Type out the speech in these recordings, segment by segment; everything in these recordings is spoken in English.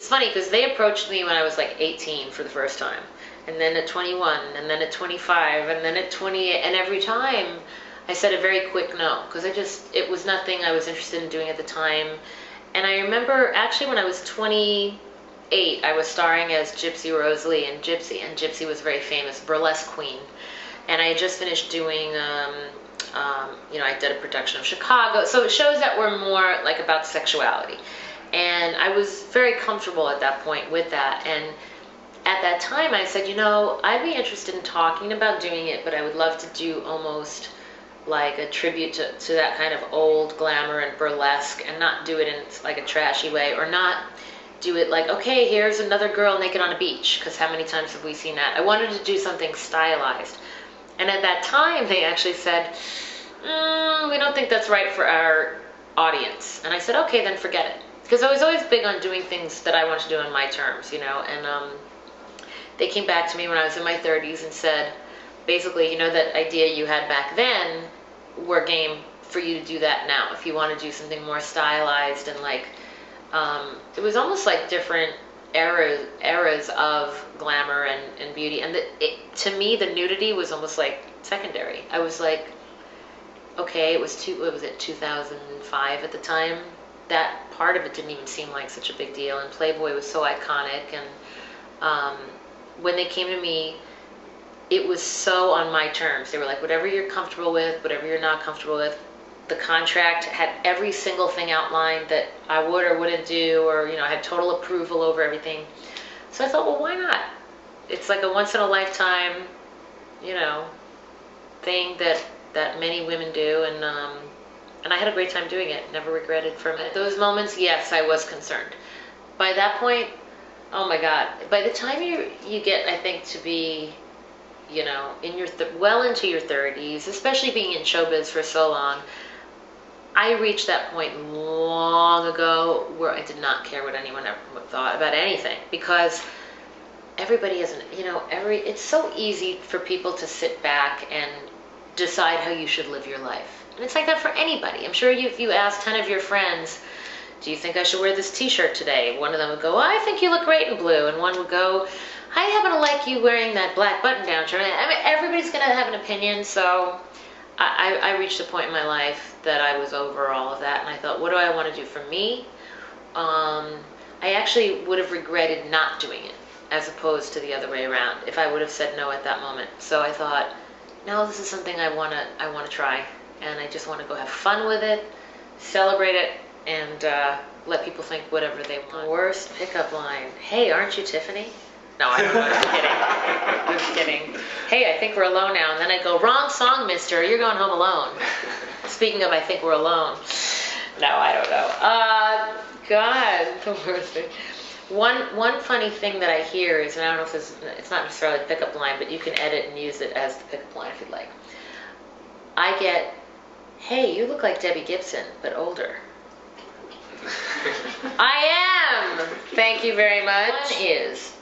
It's funny because they approached me when I was like 18 for the first time, and then at 21, and then at 25, and then at 28, and every time I said a very quick no, because it was nothing I was interested in doing at the time. And I remember actually when I was 28, I was starring as Gypsy Rose Lee in Gypsy, and Gypsy was a very famous burlesque queen. And I had just finished doing, I did a production of Chicago, so shows that were more like about sexuality. And I was very comfortable at that point with that. And at that time I said, I'd be interested in talking about doing it, but I would love to do almost like a tribute to that kind of old glamour and burlesque, and not do it in like a trashy way, or not do it like, okay, here's another girl naked on a beach, because how many times have we seen that? I wanted to do something stylized. And at that time they actually said, we don't think that's right for our audience. And I said, okay, then forget it. Because I was always big on doing things that I want to do on my terms, and they came back to me when I was in my 30s and said, basically, that idea you had back then, we're game for you to do that now. If you want to do something more stylized, and like, it was almost like different eras of glamour and beauty. And to me, the nudity was almost like secondary. I was like, okay, it was 2005 at the time. That part of it didn't even seem like such a big deal, and Playboy was so iconic. And when they came to me, it was so on my terms. They were like, whatever you're comfortable with, whatever you're not comfortable with. The contract had every single thing outlined that I would or wouldn't do, or I had total approval over everything. So I thought, well, why not? It's like a once in a lifetime, thing that many women do, and I had a great time doing it. Never regretted for a minute. Those moments, yes, I was concerned. By that point, oh my God! By the time you get, I think, to be, in your well into your 30s, especially being in showbiz for so long, I reached that point long ago where I did not care what anyone ever thought about anything, because everybody has it's so easy for people to sit back and decide how you should live your life. And it's like that for anybody. I'm sure if you ask 10 of your friends, do you think I should wear this t-shirt today? One of them would go, I think you look great in blue. And one would go, I happen to like you wearing that black button-down shirt. I mean, everybody's going to have an opinion. So I reached a point in my life that I was over all of that. And I thought, what do I want to do for me? I actually would have regretted not doing it, as opposed to the other way around, if I would have said no at that moment. So I thought, no, this is something I want to try. And I just want to go have fun with it, celebrate it, and let people think whatever they want. Worst pickup line. Hey, aren't you Tiffany? No, I don't know. I'm kidding. Hey, I think we're alone now. And then I go, wrong song, mister. You're going home alone. Speaking of I think we're alone. No, I don't know. God, the worst thing. One funny thing that I hear is, and I don't know if it's not necessarily a pickup line, but you can edit and use it as the pickup line if you'd like. I get, hey, you look like Debbie Gibson, but older. I am! Thank you very much. One is,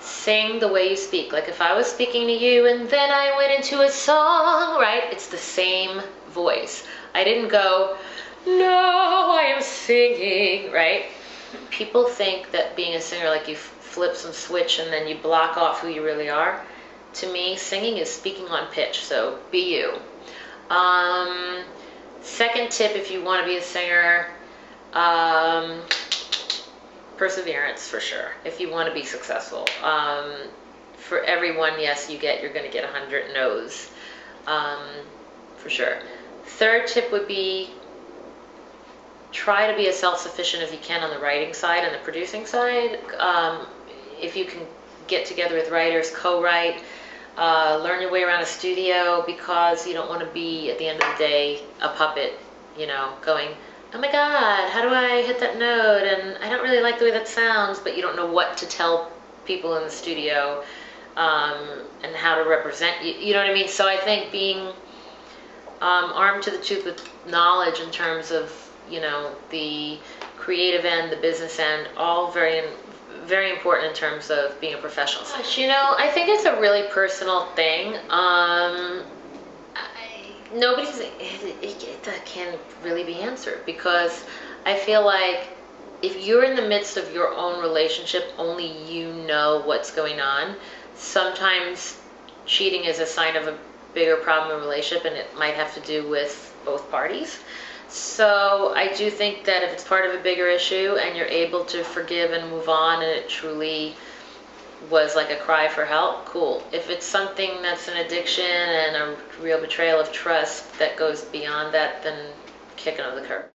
sing the way you speak. Like if I was speaking to you and then I went into a song, right? It's the same voice. I didn't go, no, I am singing, right? People think that being a singer, like you flip some switch and then you block off who you really are. To me, singing is speaking on pitch, so be you. Second tip, if you want to be a singer, perseverance for sure, if you want to be successful. For everyone, yes, you're going to get 100 no's, for sure. Third tip would be, try to be as self-sufficient as you can on the writing side and the producing side. If you can get together with writers, co-write, learn your way around a studio, because you don't want to be, at the end of the day, a puppet, going, oh my God, how do I hit that note? And I don't really like the way that sounds, but you don't know what to tell people in the studio, and how to represent you. You know what I mean? So I think being armed to the tooth with knowledge in terms of, the creative end, the business end, all very important in terms of being a professional. Gosh, I think it's a really personal thing. It can't really be answered, because I feel like if you're in the midst of your own relationship, only you know what's going on. Sometimes cheating is a sign of a bigger problem in a relationship, and it might have to do with both parties. So I do think that if it's part of a bigger issue and you're able to forgive and move on, and it truly was like a cry for help, cool. If it's something that's an addiction and a real betrayal of trust that goes beyond that, then kick it under the curb.